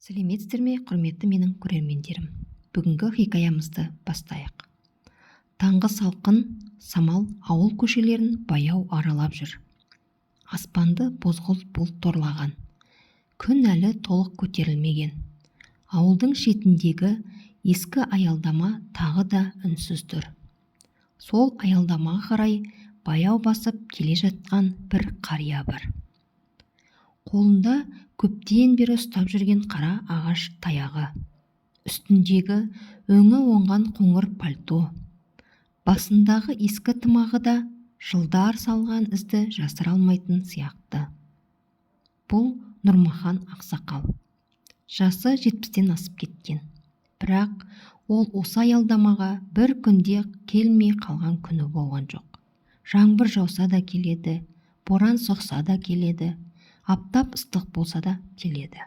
Сәлеметсіздер ме, құрметті менің көрермендерім. Бүгінгі хикаямызды бастайық. Таңғы салқын самал ауыл көшелерін баяу аралап жүр. Аспанды бозғылт бұлт торлаған. Күн әлі толық көтерілмеген. Ауылдың шетіндегі ескі аялдама тағы да үнсіз тұр. Сол аялдамаға қарай баяу басып келе жатқан бір қария бар. Қолында көптен бері ұстап жүрген қара ағаш таяғы. Үстіндегі өңі оңған қоңыр пальто. Басындағы ескі тымағы да жылдар салған ізді жасыра алмайтын сияқты. Бұл Нұрмахан ақсақал. Жасы 70-тен асып кеткен. Бірақ ол осы аялдамаға бір күнде келмей қалған күні болған жоқ. Жаңбыр жауса да келеді, боран соқса да келеді, аптап ыстық болса да келеді.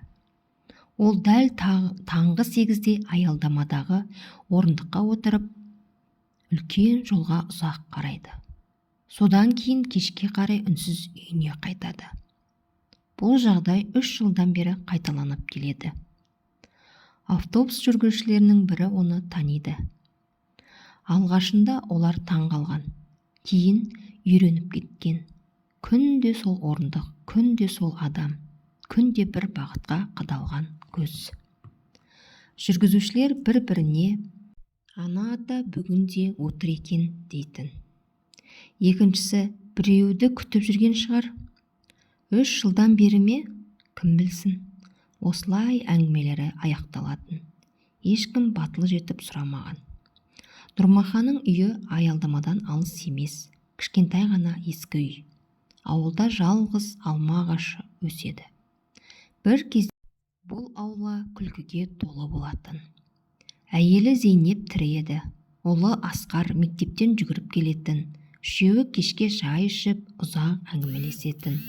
Ол дәл таңғы 8-де аялдамадағы орындыққа отырып, үлкен жолға ұзақ қарайды. Содан кейін кешке қарай үнсіз үйіне қайтады. Бұл жағдай 3 жылдан бері қайталанып келеді. Автобус жүргізушілерінің бірі оны таниды. Алғашында олар таң қалған, кейін үйреніп кеткен. Күнде сол орындық, күнде сол адам, күнде бір бағытқа қадалған көз. Жүргізушілер бір-біріне ана ата бүгінде отыр екен дейтін. Екіншісі біреуді күтіп жүрген шығар. 3 жылдан бері ме? Кім білсін? Осылай әңгімелері аяқталатын. Ешкім батыл жетіп сұрамаған. Нұрмаханның үйі аялдамадан алыс емес, кішкентай ғана ескі үй. Ауылда жалғыз алма ағашы өседі. Бір кезде бұл аула күлкіге толы болатын. Әйелі Зейнеп тірі еді. Ұлы Асқар мектептен жүгіріп келетін. Үшеуі кешке шай ішіп, ұзақ әңгімелесетін.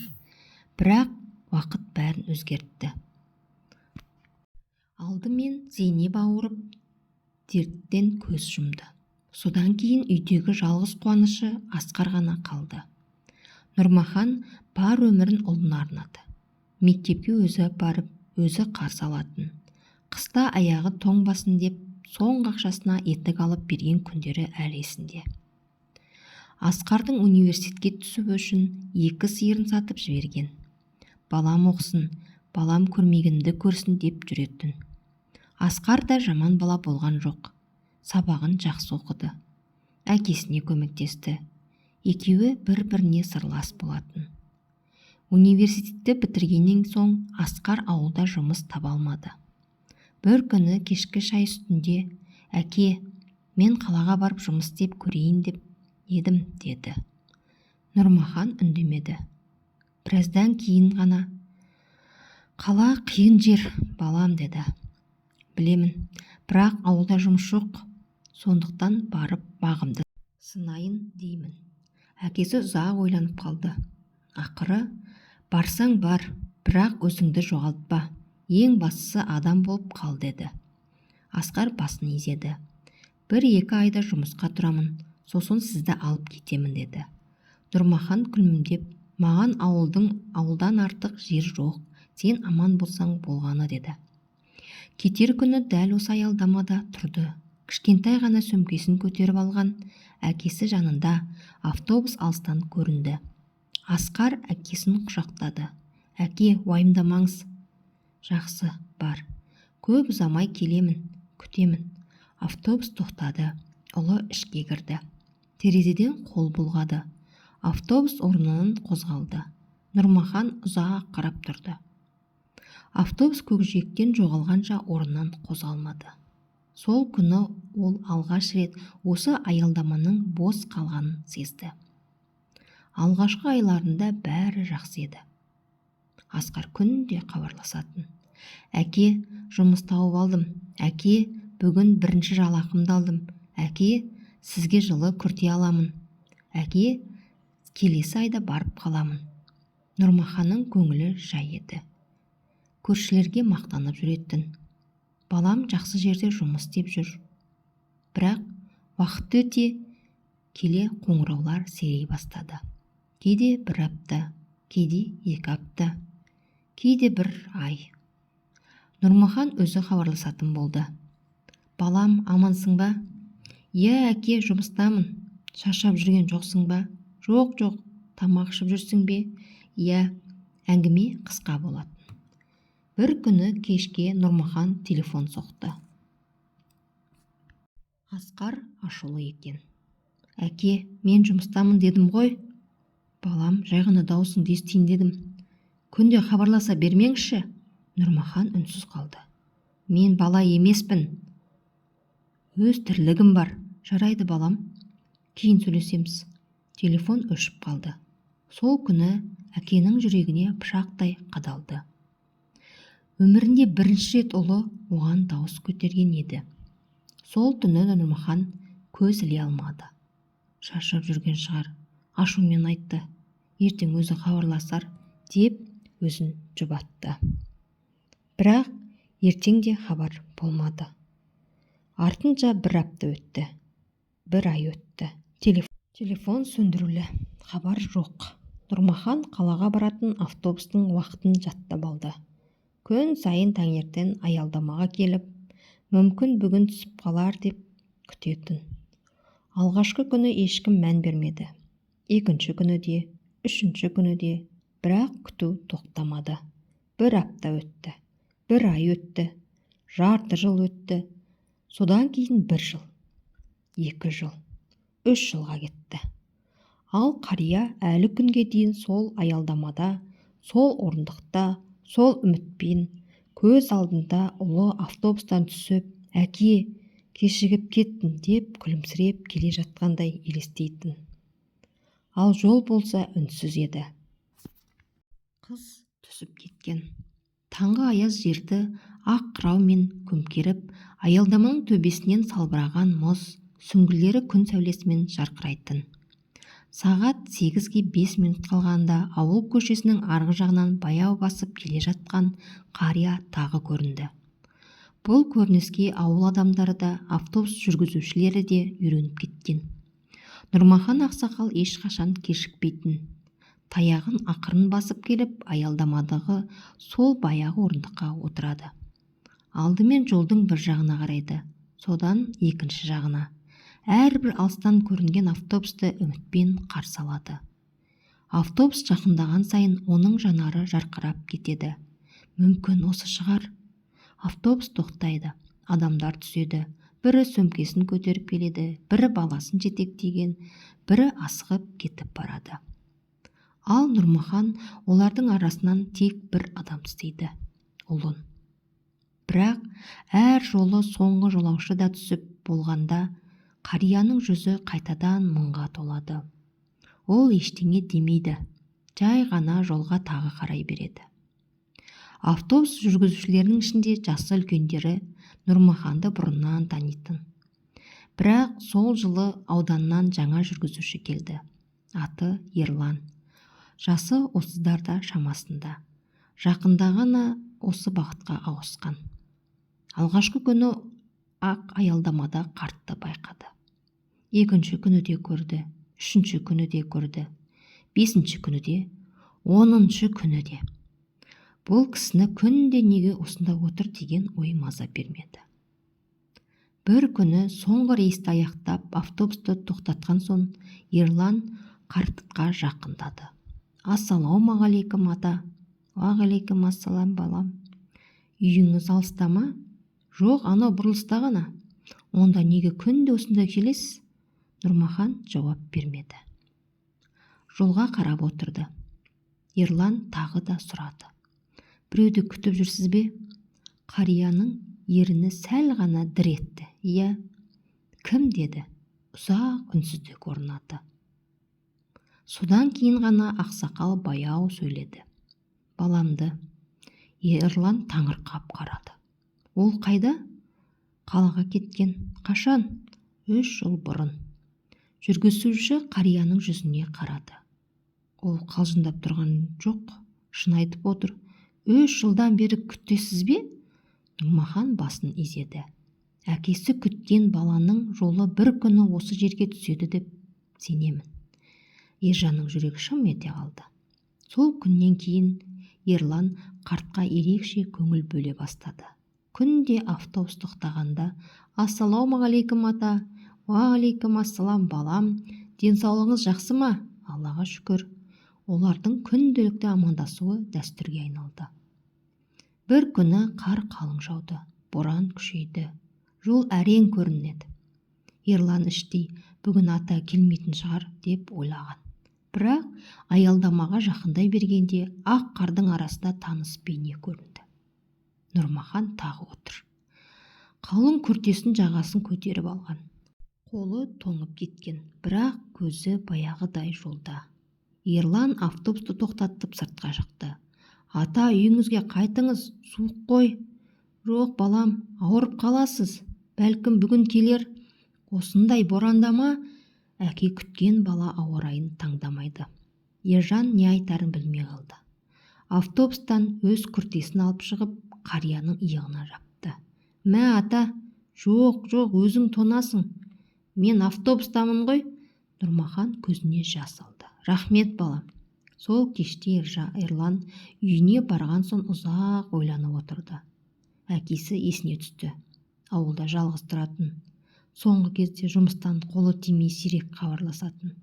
Бірақ уақыт бәрін өзгертті. Алдымен Зейнеп ауырып, дерттен көз жұмды. Содан кейін үйдегі жалғыз қуанышы Асқар ғана қалды. Нұрмахан бар өмірін ұлына арнады. Мектепке өзі барып, өзі қарсы алатын. Қыста аяғы тоңбасын деп, соңғы ақшасына етік алып берген күндері әлі есінде. Асқардың университетке түсуі үшін 2 сиырын сатып жіберген. Балам оқсын, балам көрмегенді көрсін деп жүретін. Асқар да жаман бала болған жоқ. Сабағын жақсы оқыды. Әкесіне көмектесті. Екеуі бір-біріне сырлас болатын. Университетті бітіргеннен соң Асқар ауылда жұмыс таба алмады. Бір күні кешкі шай үстінде, әке, мен қалаға барып жұмыс істеп көрейін деп едім, деді. Нұрмахан үндемеді. Біраздан кейін ғана, қала қиын жер, балам, деді. Білемін, бірақ ауылда жұмыс жоқ, сондықтан барып бағымды сынайын деймін. Әкесі ұзақ ойланып қалды. Ақыры, барсаң бар, бірақ өзіңді жоғалтпа. Ең бастысы адам болып қал, деді. Асқар басын изеді. 1-2 айда жұмысқа тұрамын, сосын сізді алып кетемін, деді. Нұрмахан күлімдеп, маған ауылдан артық жер жоқ, сен аман болсаң болғаны, деді. Кетер күні дәл осы аялдамада тұрды. Кішкентай ғана сөмкесін көтеріп алған, әкесі жанында, автобус алыстан көрінді. Асқар әкесін құшақтады. Әке, уайымдамаңыз. Жақсы, бар. Көп ұзамай келемін, күтемін. Автобус тоқтады. Ұлы ішке кірді. Терезеден қол бұлғады. Автобус орнынан қозғалды. Нұрмахан ұзақ қарап тұрды. Автобус көкжиектен жоғалғанша орнынан қозғалмады. Сол күні ол алғаш рет осы аялдаманың бос қалғанын сезді. Алғашқы айларында бәрі жақсы еді. Асқар күнде хабарласатын. Әке, жұмыс тауып алдым. Әке, бүгін 1-ші жалақымды алдым. Әке, сізге жылы күрте аламын. Әке, келесі айда барып қаламын. Нұрмаханның көңілі жай еді. Көршілерге мақтанып жүретін. Балам жақсы жерде жұмыс істеп жүр. Бірақ уақыт өте келе қоңыраулар серей бастады. Кейде 1 апта, кейде 2 апта, кейде 1 ай. Нұрмахан өзі хабарласатын болды. Балам, амансың ба? Иә, әке, жұмыстамын. Шаршап жүрген жоқсың ба? Жоқ, тамақ ішіп жүрсің бе? Иә. Әңгіме қысқа болатын. Бір күні кешке Нұрмахан телефон соқты. Асқар ашулы екен. Әке, мен жұмыстамын дедім ғой. Балам, жай ғана даусыңды естейін дедім. Күнде хабарласа бермеңші. Нұрмахан үнсіз қалды. Мен бала емеспін. Өз тірлігім бар. Жарайды, балам. Кейін сөйлесеміз. Телефон өшіп қалды. Сол күні әкенің жүрегіне пышақтай қадалды. Өмірінде бірінші рет ұлы оған дауыс көтерген еді. Сол түні Нұрмахан көз іле алмады. Шаршап жүрген шығар. Ашумен айтты. Ертең өзі хабарласар деп өзін жұбатты. Бірақ ертең де хабар болмады. Артынша бір апта өтті. Бір ай өтті. Телефон сөндірулі. Хабар жоқ. Нұрмахан қалаға баратын автобустың уақытын жаттап алды. Күн сайын таңертең аялдамаға келіп, мүмкін бүгін түсіп қалар деп күтетін. Алғашқы күні ешкім мән бермеді. Екінші күні де, үшінші күні де, бірақ күту тоқтамады. Бір апта өтті. Бір ай өтті. Жарты жыл өтті. Содан кейін 1 жыл. 2 жыл. 3 жылға кетті. Ал қария әлі күнге дейін сол аялдамада, сол орындықта, сол үмітпен, көз алдында ұлы автобустан түсіп, әке, кешігіп кеттім деп күлімсіреп келе жатқандай елестейтін. Ал жол болса үнсіз еді. Қыз түсіп кеткен. Таңғы аяз жерді ақ қыраумен көмкеріп, аялдаманың төбесінен салбыраған мұз, сүңгілері күн сәулесімен жарқырайтын. Сағат 8-ге 5 минут қалғанда ауыл көшесінің арғы жағынан баяу басып келе жатқан қария тағы көрінді. Бұл көрініске ауыл адамдары да, автобус жүргізушілері де үйреніп кеткен. Нұрмахан ақсақал ешқашан кешікпейтін. Таяғын ақырын басып келіп, аялдамадағы сол баяғы орындыққа отырады. Алдымен жолдың бір жағына қарайды, содан екінші жағына. Әрбір алыстан көрінген автобусты үмітпен қарсы алады. Автобус жақындаған сайын оның жанары жарқырап кетеді. Мүмкін осы шығар. Автобус тоқтайды. Адамдар түседі. Бірі сөмкесін көтеріп келеді, бірі баласын жетектеген, бірі асығып кетіп барады. Ал Нұрмахан олардың арасынан тек бір адам істейді. Ұлын. Бірақ әр жолы соңғы жолаушы да түсіп болғанда қарияның жүзі қайтадан мұңға толады. Ол ештеңе демейді. Жай ғана жолға тағы қарай береді. Автобус жүргізушілерінің ішінде жасы үлкендері Нұрмаханды бұрыннан танитын. Бірақ сол жылы ауданнан жаңа жүргізуші келді. Аты Ерлан. Жасы 30-дарда шамасында. Жақында ғана осы бағытқа ауысқан. Алғашқы күні ақ аялдамада қартты байқады. Екінші күні де көрді, үшінші күні де көрді, бесінші күні де, 10-шы күні де. Бұл кісіні күнде неге осында отыр деген ой маза бермеді. Бір күні соңғы рейсті аяқтап автобусты тоқтатқан соң Ерлан қарттыққа жақындады. Ассалаумағалейкум ата. Уағалейкум ассалам балам. Үйіңіз алыста ма? Жоқ, анау бұрылыста ғана. Онда неге күнде осында келесіз? Нұрмахан жауап бермеді. Жолға қарап отырды. Ерлан тағы да сұрады. Біреуді күтіп жүрсіз бе? Қарияның еріні сәл ғана дір етті. Иә. Кім деді? Ұзақ үнсіздік орнады. Содан кейін ғана ақсақал баяу сөйледі. Баламды. Ерлан таңырқап қарады. Ол қайда? Қалаға кеткен. Қашан? 3 жыл бұрын. Жүргізуші қарияның жүзіне қарады. Ол қалжыңдап тұрған жоқ, шын айтып отыр. 3 жылдан бері күтесіз бе? Нұрмахан басын изеді. Әкесі күткен баланың жолы бір күні осы жерге түседі деп сенемін. Ержанның жүрегі шым ете қалды. Сол күннен кейін ерлан қартқа ерекше көңіл бөле бастады. Күнде автобус тоқтағанда «Ассалаумағалейкум ата», «Уағалейкум ассалам балам, денсаулығыңыз жақсы ма?» «Аллаға шүкір». Олардың күнделікті амандасуы дәстүрге айналды. Бір күні қар қалың жауды, боран күшейді. Жол әрең көрінеді. Ерлан іштей бүгін ата келмейтін шығар деп ойлаған. Бірақ аялдамаға жақындай бергенде ақ қардың арасында таныс бейне көрінді. Нұрмахан тағы отыр. Қалың күртесін жағасын көтеріп алған. Қолы тоңып кеткен, бірақ көзі баяғыдай жолда. Ерлан автобусты тоқтатып сыртқа шықты. «Ата, үйіңізге қайтыңыз, суық қой». «Жоқ, балам, ауырып қаласыз. Бәлкім бүгін келер». Осындай борандама әке күткен бала ауа райын таңдамайды. Ержан не айтарын білмей қалды. Автобустан өз күртесін алып шығып, қарияның иығына жапты. «Мә, ата». «Жоқ, өзің тонасың. Мен автобустамын ғой». Нұрмахан көзіне жас алды. «Рахмет, балам». Сол кеште Ерлан үйіне барған соң ұзақ ойланып отырды. Әкесі есіне түсті. Ауылда жалғыз тұратын. Соңғы кезде жұмыстан қолы тимей сирек хабарласатын.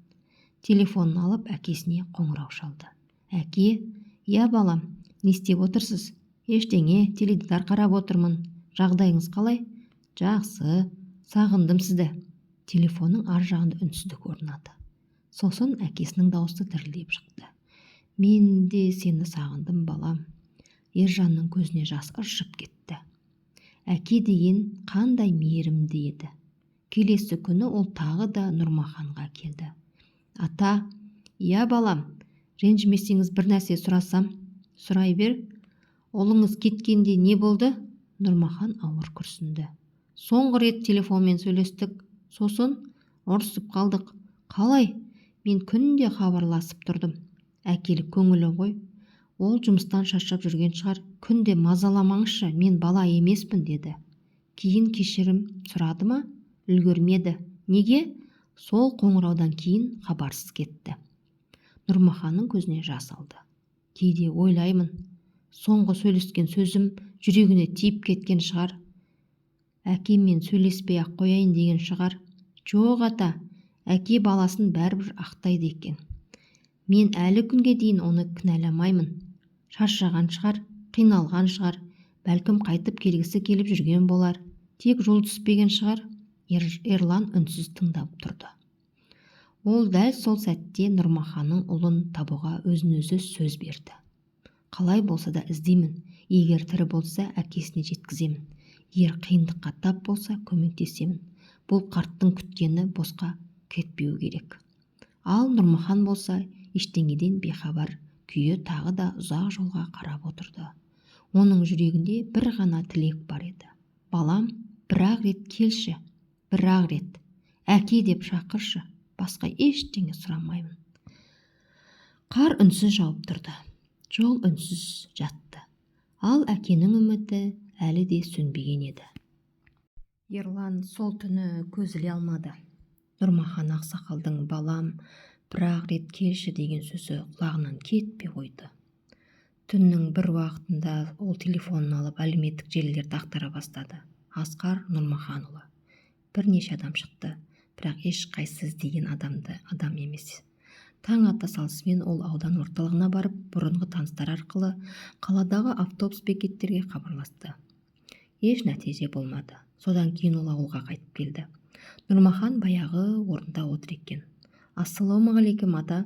Телефонын алып әкесіне қоңырау шалды. «Әке, я балам, не істеп отырсыз?» «Ештеңе, теледидар қарап отырмын. Жағдайыңыз қалай?» «Жақсы, сағындым сізді». Телефонның ар жағында үнсіздік орнады. Сосын әкесінің дауысы дірілдеп шықты. «Мен де сені сағындым, балам». Ержанның көзіне жас ыршып кетті. Әке деген қандай мейірімді еді. Келесі күні ол тағы да Нұрмаханға келді. «Ата». «Я, балам, ренжімесеңіз бір нәрсе сұрасам?» «Сұрай бер». «Ұлыңыз кеткенде не болды?» Нұрмахан ауыр күрсінді. «Соңғы рет телефонмен сөйлестік, сосын ұрысып қалдық». «Қалай?» «Мен күнде хабарласып тұрдым». «Әкелік көңілі ғой. Ол жұмыстан шаршап жүрген шығар. Күнде мазаламаңызшы, мен бала емеспін» деді. Кейін кешірім сұрады ма? Үлгермеді. Неге? Сол қоңыраудан кейін хабарсыз кетті. Нұрмаханның көзіне жас алды. Кейде ойлаймын, соңғы сөйлескен сөзім жүрегіне тиіп кеткен шығар. Әкеммен сөйлеспей ақ қояйын деген шығар. «Жоқ, ата, әке баласын бәрібір ақтайды екен. Мен әлі күнге дейін оны кінәламаймын. Шаршаған шығар, қиналған шығар, бәлкім қайтып келгісі келіп жүрген болар. Тек жол түспеген шығар». Ерлан үнсіз тыңдап тұрды. Ол дәл сол сәтте Нұрмаханның ұлын табуға өзін-өзі сөз берді. «Қалай болса да іздеймін. Егер тірі болса, әкесіне жеткіземін. Егер қиындыққа тап болса, көмектесемін. Бұл қарттың күткені босқа кетпеу керек». Ал Нұрмахан болса, ештеңеден бейхабар күйі тағы да ұзақ жолға қарап отырды. Оның жүрегінде бір ғана тілек бар еді. «Балам, бір-ақ рет келші, бір-ақ рет. Әке деп шақыршы, басқа ештеңе сұрамаймын». Қар үнсіз жауып тұрды. Жол үнсіз жатты. Ал әкенің үміті әлі де сөнбеген еді. Ерлан сол түні көз іле алмады. Нұрмахан ақсақалдың «балам, бір-ақ рет келші» деген сөзі құлағынан кетпей қойды. Түннің бір уақытында ол телефонын алып әлеуметтік желілерді ақтара бастады. Асқар Нұрмаханұлы. Бірнеше адам шықты, бірақ ешқайсысы іздеген адам емес. Таң ата салысымен ол аудан орталығына барып, бұрынғы таныстар арқылы қаладағы автобус бекеттерге хабарласты. Еш нәтиже болмады. Содан кейін ол ауылға қайтып келді. Нұрмахан баяғы орында отыр екен. «Ассалаумағалейкум ата».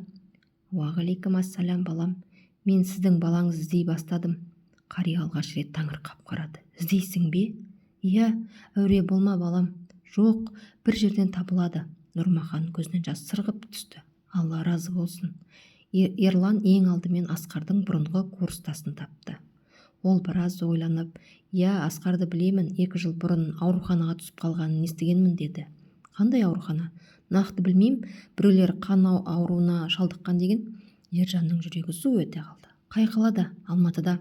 «Уағалейкум ассалам балам. Мен сіздің балаңызды іздей бастадым». Қария алғаш рет таңырқап қарады. «Іздейсің бе?» «Иә, әуре болма балам». «Жоқ, бір жерден табылады». Нұрмахан көзінен жас сырғып түсті. «Алла разы болсын». Ерлан ең алдымен Асқардың бұрынғы курстасын тапты. Ол біраз ойланып, «Я, Асқарды білемін, 2 жыл бұрын ауруханаға түсіп қалғанын естігенмін» деді. «Қандай аурухана?» «Нақты білмеймін, біреулер қан ауруына шалдыққан деген». Ержанның жүрегі су ете қалды. «Қай қалада?» «Алматыда».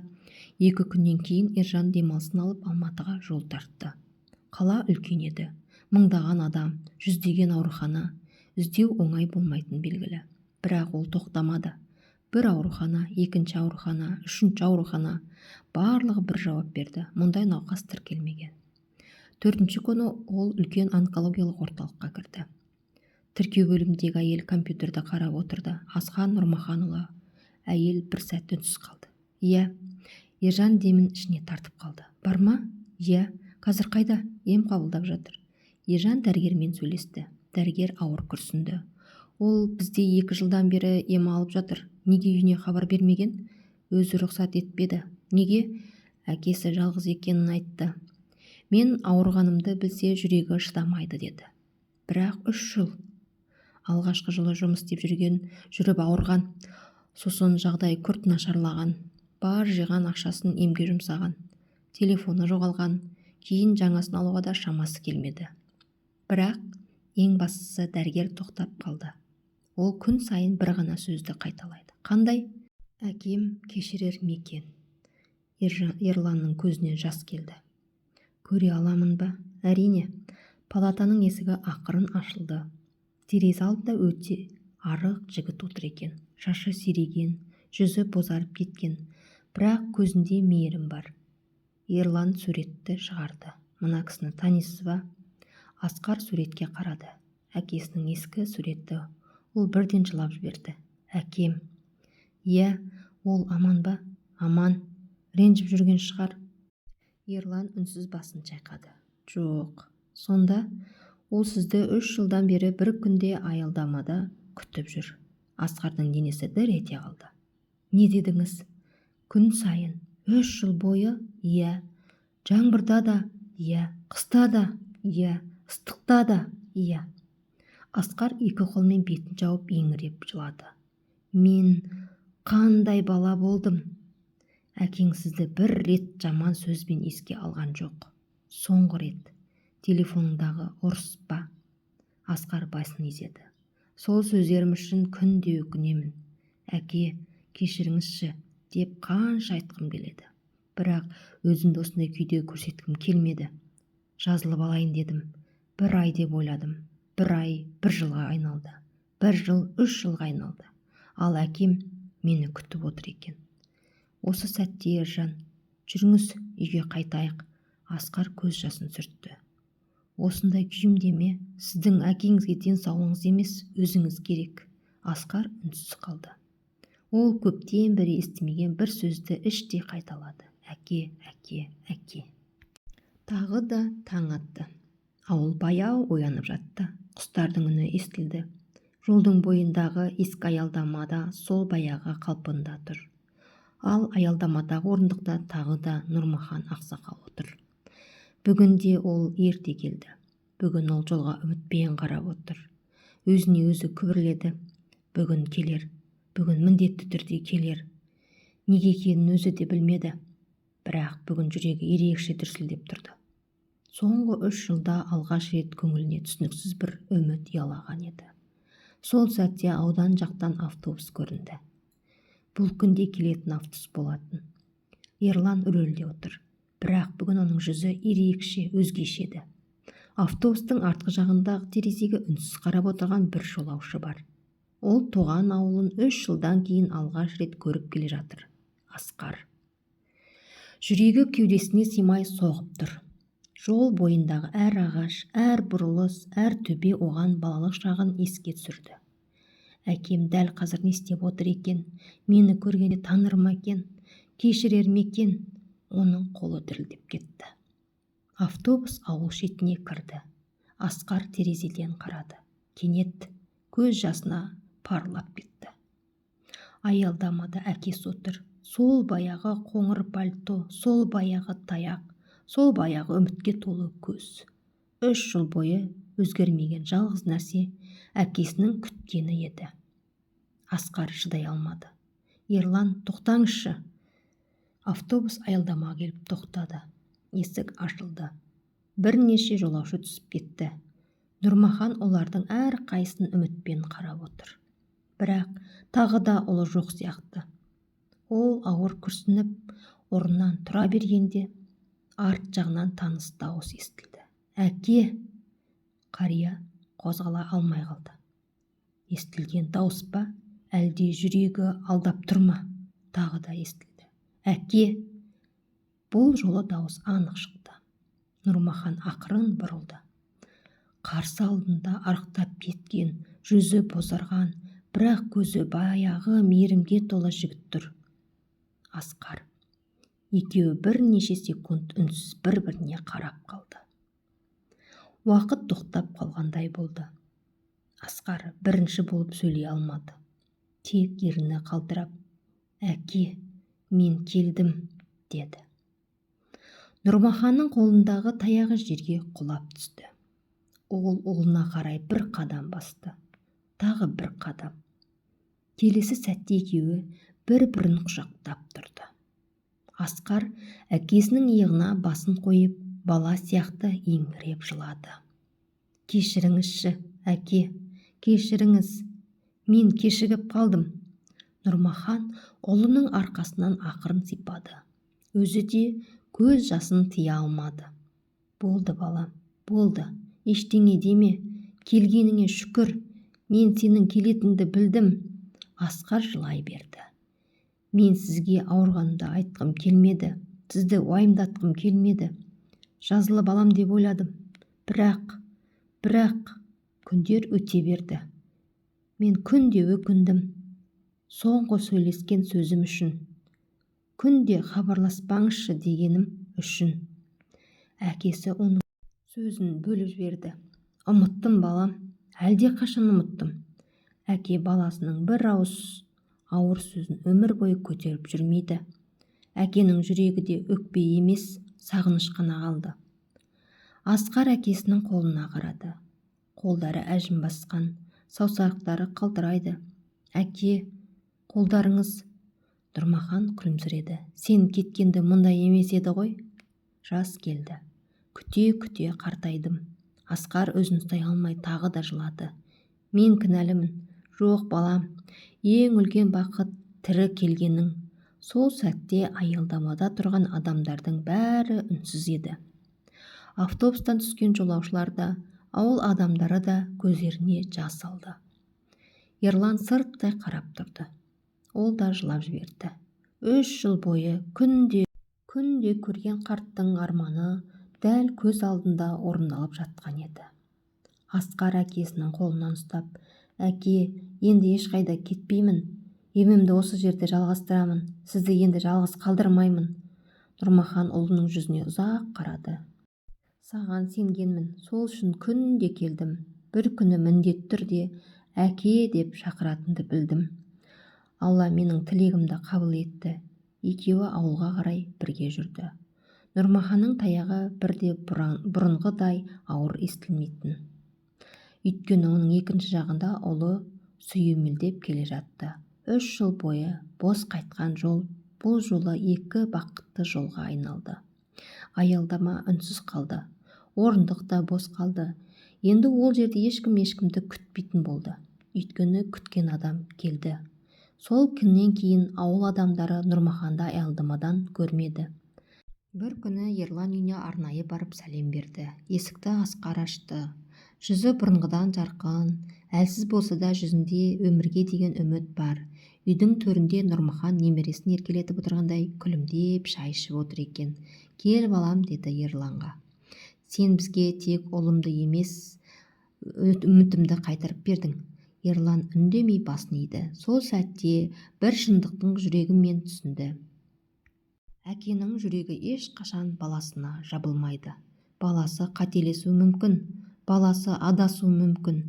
2 күннен кейін Ержан демалысын алып Алматыға жол тартты. Қала үлкен еді. Мыңдаған адам, жүздеген аурухана. Іздеу оңай болмайтын белгілі. Бірақ ол тоқтамады. Бір аурухана, екінші аурухана, үшінші аурухана, барлығы бір жауап берді: мұндай науқас тіркелмеген. Төртінші күні ол үлкен онкологиялық орталыққа кірді. Тіркеу бөліміндегі әйел компьютерді қарап отырды. Асқан Нұрмаханұлы. Әйел бір сәт үнсіз қалды. Иә, Ержан демін ішіне тартып қалды. Бар ма? Иә, қазір қайда? Ем қабылдап жатыр. Ержан дәрігермен сөйлесті. Дәрігер ауыр күрсінді. Ол бізде 2 жылдан бері ем алып жатыр. Неге үйіне хабар бермеген? Өзі рұқсат етпеді. Неге? Әкесі жалғыз екенін айтты. Мен ауырғанымды білсе жүрегі шыдамайды деді. Бірақ 3 жыл. Алғашқы жылы жұмыс істеп жүріп ауырған. Сосын жағдай күрт нашарлаған. Бар жиған ақшасын емге жұмсаған. Телефоны жоғалған. Кейін жаңасын алуға да шамасы келмеді. Бірақ ең бастысы дәрігер тоқтап қалды. Ол күн сайын бір ғана сөзді қайталайды. Қандай? Әкем кешірер ме екен? Ерланның көзінен жас келді. Көре аламын ба? Әрине. Палатаның есігі ақырын ашылды. Терезе алдында өте арық жігіт отыр екен. Шашы сиреген, жүзі бозарып кеткен, бірақ көзінде мейірім бар. Ерлан суретті шығарды. Мына кісіні танисыз ба? Асқар суретке қарады. Әкесінің ескі суреті. Ол бірден жылап жіберді. Әкем. Иә, ол аман ба? Аман. Ренжіп жүрген шығар. Ерлан үнсіз басын шайқады. Жоқ. Сонда ол сізді 3 жылдан бері бір күнде аялдамада күтіп жүр. Асқардың денесі дір ете қалды. Не дедіңіз? Күн сайын 3 жыл бойы? Иә. Жаңбырда да? Иә. Қыста да? Иә. Ыстықта да? Иә. Асқар 2 қолмен бетін жауып еңіреп жылады. Мен қандай бала болдым? Әкең сізді бір рет жаман сөзбен еске алған жоқ. Соңғы рет. Телефоныңдағы ұрыс па? Асқар басын изеді. Сол сөздерім үшін күнде өкінемін. Әке, кешіріңізші деп қанша айтқым келеді. Бірақ өзімді осындай күйде көрсеткім келмеді. Жазылып алайын дедім. 1 ай деп ойладым. 1 ай 1 жылға айналды. 1 жыл 3 жылға айналды. Ал әкем мені күтіп отыр екен. Осы сәтте Ержан, жүріңіз, үйге қайтайық. Асқар көз жасын сүртті. Осындай күйімдеме, сіздің әкеңізге денсаулығыңыз емес, өзіңіз керек. Асқар үнсіз қалды. Ол көптен бері естімеген бір сөзді іштей қайталады. Әке, әке, әке. Тағы да таң атты. Ауыл баяу оянып жатты. Құстардың үні естілді. Жолдың бойындағы ескі аялдамада сол баяғы қалпында тұр. Ал аялдамадағы орындықта тағы да Нұрмахан ақсақал отыр. Бүгін де ол ерте келді. Бүгін ол жолға үмітпен қарап отыр. Өзіне өзі күбірледі. Бүгін келер. Бүгін міндетті түрде келер. Неге екенін өзі де білмеді. Бірақ бүгін жүрегі ерекше дүрсілдеп тұрды. Соңғы 3 жылда алғаш рет көңіліне түсініксіз бір үміт ұялаған еді. Сол сәтте аудан жақтан автобус көрінді. Бұл күнде келетін автобус болатын. Ерлан рөлде отыр. Бірақ бүгін оның жүзі ерекше, өзгеше еді. Автобустың артқы жағындағы терезеге үнсіз қарап отырған бір жолаушы бар. Ол туған ауылын 3 жылдан кейін алғаш рет көріп келе жатыр. Асқар. Жүрегі кеудесіне сыймай соғып тұр. Жол бойындағы әр ағаш, әр бұрылыс, әр төбе оған балалық шағын еске түсірді. Әкем дәл қазір не істеп отыр екен? Мені көргенде таныр ма екен? Кешірер ме екен? Оның қолы дірілдеп кетті. Автобус ауыл шетіне кірді. Асқар терезеден қарады. Кенет көз жасына парлап кетті. Аялдамада әкесі отыр. Сол баяғы қоңыр пальто, сол баяғы таяқ, сол баяғы үмітке толы көз. 3 жыл бойы өзгермеген жалғыз нәрсе әкесінің күткені еді. Асқар шыдай алмады. Ерлан, тоқтаңызшы. Автобус аялдамаға келіп тоқтады. Есік ашылды. Бірнеше жолаушы түсіп кетті. Нұрмахан олардың әр қайсысын үмітпен қарап отыр. Бірақ тағы да ұлы жоқ сияқты. Ол ауыр күрсініп, орнынан тұра бергенде арт жағынан таныс дауыс естілді. Әке! Қария қозғала алмай қалды. Естілген дауыс па? әлде жүрегі алдап тұр ма? Тағы да естілді. Әке! Бұл жолы дауыс анық шықты. Нұрмахан ақырын бұрылды. Қарсы алдында арықтап кеткен, жүзі бозарған, бірақ көзі баяғы мейірімге толы жігіт тұр. Асқар. Екеуі бірнеше секунд үнсіз бір-біріне қарап қалды. Уақыт тоқтап қалғандай болды. Асқар бірінші болып сөйлей алмады. Тек ерні қалтырап, әке, мен келдім, деді. Нұрмаханның қолындағы таяғы жерге құлап түсті. Ол ұлына қарай бір қадам басты. Тағы бір қадам. Келесі сәтте екеуі бір-бірін құшақтап тұрды. Асқар әкесінің иығына басын қойып, бала сияқты еңіреп жылады. Кешіріңізші, әке, кешіріңіз. Мен кешігіп қалдым. Нұрмахан ұлының арқасынан ақырын сипады. Өзі де көз жасын тыя алмады. Болды балам, болды. Ештеңе деме. Келгеніңе шүкір. Мен сенің келетінді білдім. Асқар жылай берді. Мен сізге ауырғанымды айтқым келмеді. Сізді уайымдатқым келмеді. Жазылып алам деп ойладым. Бірақ күндер өте берді. Мен күнде өкіндім. Соңғы сөйлескен сөзім үшін. Күнде хабарласпаңызшы дегенім үшін. Әкесі оның сөзін бөліп жіберді. Ұмыттым балам, әлде қашан ұмыттым. Әке баласының бір ауыр сөзін өмір бойы көтеріп жүрмейді. Әкенің жүрегі де өкпе емес, сағыныш қана қалды. Асқар әкесінің қолына қарады. Қолдары әжім басқан, саусақтары қалтырайды. Әке, қолдарыңыз. Нұрмахан күлімсіреді. Сен кеткенде мұндай емес еді ғой. Жас келді. Күте-күте қартайдым. Асқар өзін ұстай алмай тағы да жылады. Мен кінәлімін. Жоқ балам, ең үлкен бақыт тірі келгенің. Сол сәтте аялдамада тұрған адамдардың бәрі үнсіз еді. Автобустан түскен жолаушылар да, ауыл адамдары да көздеріне жас алды. Ерлан сырттай қарап тұрды. Ол да жылап жіберді. 3 жыл бойы күнде көрген қарттың арманы дәл көз алдында орындалып жатқан еді. Асқар әкесінің қолынан ұстап, әке, енді ешқайда кетпеймін. Емімді осы жерде жалғастырамын. Сізді енді жалғыз қалдырмаймын. Нұрмахан ұлының жүзіне ұзақ қарады. Саған сенгенмін, сол үшін күнде келдім. Бір күні міндетті түрде әке деп шақыратынды білдім. Алла менің тілегімді қабыл етті. Екеуі ауылға қарай бірге жүрді. Нұрмаханның таяғы бірде бұрынғыдай ауыр естілмейтін. Өйткені оның екінші жағында ұлы сүйемелдеп келе жатты. 3 жыл бойы бос қайтқан жол бұл жолы 2 бақытты жолға айналды. Аялдама үнсіз қалды. Орындық та бос қалды. Енді ол жерде ешкімді күтпейтін болды. Өйткені күткен адам келді. Сол күннен кейін ауыл адамдары Нұрмаханды аялдамадан көрмеді. Бір күні Ерлан үйіне арнайы барып сәлем берді. Есікті Асқар ашты. Жүзі бұрынғыдан жарқын, әлсіз болса да жүзінде өмірге деген үміт бар. Үйдің төрінде Нұрмахан немересін еркелетіп отырғандай күлімдеп шай ішіп отыр екен. Кел балам, деді Ерланға. Сен бізге тек ұлымды емес, үмітімді қайтарып бердің. Ерлан үндемей басын иді. Сол сәтте бір шындықтың жүрегімен түсінді. Әкенің жүрегі ешқашан баласына жабылмайды. Баласы қателесуі мүмкін, баласы адасуы мүмкін.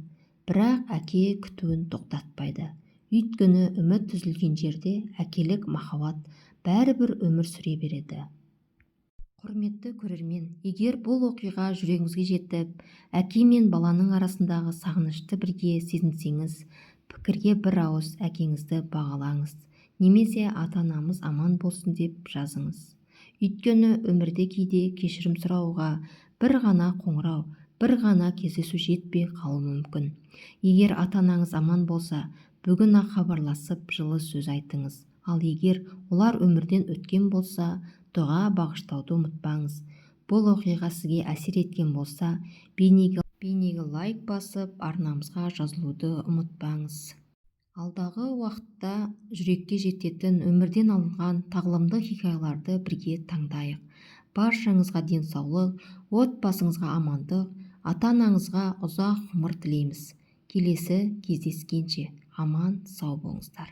Бірақ әке күтуін тоқтатпайды. Өйткені үміт үзілген жерде әкелік махаббат бәрібір өмір сүре береді. Құрметті көрермен, егер бұл оқиға жүрегіңізге жетіп, әке мен баланың арасындағы сағынышты бірге сезінсеңіз, пікірге бір ауыз әкеңізді бағалаңыз. Немесе ата-анамыз аман болсын деп жазыңыз. Өйткені өмірде кейде кешірім сұрауға бір ғана қоңырау, бір ғана кездесу жетпей қалуы мүмкін. Егер ата-анаңыз аман болса, бүгін-ақ хабарласып жылы сөз айтыңыз. Ал егер олар өмірден өткен болса, дұға бағыштауды ұмытпаңыз. Бұл оқиға сізге әсер еткен болса, бейнеге лайк басып, арнамызға жазылуды ұмытпаңыз. Алдағы уақытта жүрекке жететін өмірден алынған тағылымды хикаяларды бірге таңдайық. Баршаңызға денсаулық, отбасыңызға амандық, ата-анаңызға ұзақ ғұмыр тілейміз. Келесі кездескенше аман сау болыңыздар.